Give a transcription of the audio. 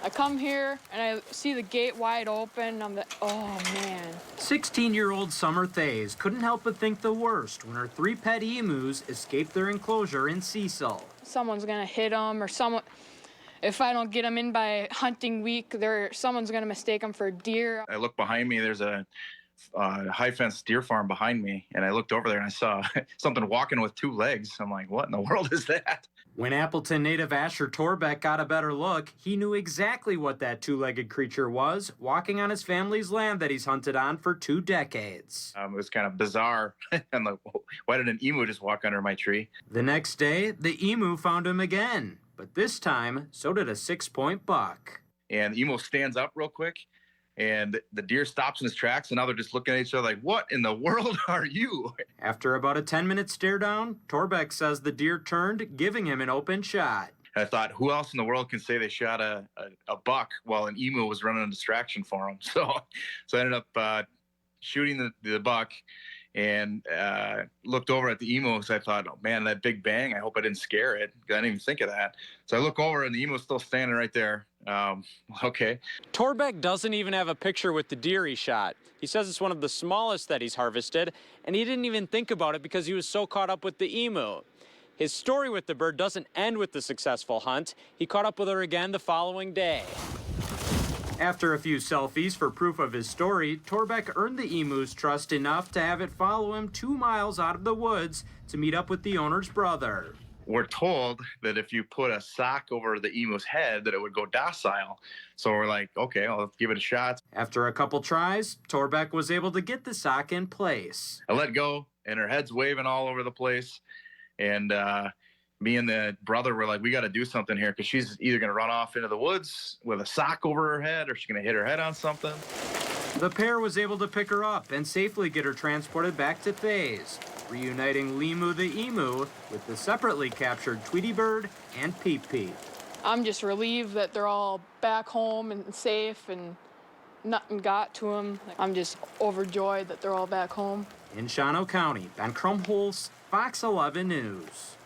I come here and I see the gate wide open. I'm like, oh man. 16-year-old Summer Thays couldn't help but think the worst when her 3 pet emus escaped their enclosure in Cecil. Someone's gonna hit them, or someone. If I don't get them in by hunting week, someone's gonna mistake them for a deer. I look behind me. There's a high fence deer farm behind me, and I looked over there and I saw something walking with 2 legs. I'm like, what in the world is that? When Appleton native Asher Torbeck got a better look, he knew exactly what that 2-legged creature was, walking on his family's land that he's hunted on for 2 decades. It was kind of bizarre. I'm like, why did an emu just walk under my tree? The next day, the emu found him again, but this time, so did a 6-point buck. And the emu stands up real quick, and the deer stops in his tracks, and now they're just looking at each other like, what in the world are you? After about a 10-minute stare down, Torbeck says the deer turned, giving him an open shot. I thought, who else in the world can say they shot a buck while an emu was running a distraction for him? So I ended up shooting the buck and looked over at the emu. So I thought, oh man, that big bang, I hope I didn't scare it. I didn't even think of that. So I look over and the emu is still standing right there. Okay. Torbeck doesn't even have a picture with the deer he shot. He says it's one of the smallest that he's harvested, and he didn't even think about it because he was so caught up with the emu. His story with the bird doesn't end with the successful hunt. He caught up with her again the following day. After a few selfies for proof of his story, Torbeck earned the emu's trust enough to have it follow him 2 miles out of the woods to meet up with the owner's brother. We're told that if you put a sock over the emu's head, that it would go docile. So we're like, okay, I'll give it a shot. After a couple tries, Torbeck was able to get the sock in place. I let go, and her head's waving all over the place. And me and the brother were like, we got to do something here, because she's either going to run off into the woods with a sock over her head, or she's going to hit her head on something. The pair was able to pick her up and safely get her transported back to Thays, reuniting Limu the emu with the separately captured Tweety Bird and Peep Peep. I'm just relieved that they're all back home and safe and nothing got to them. I'm just overjoyed that they're all back home. In Shawano County, Ben Krumholz, Fox 11 News.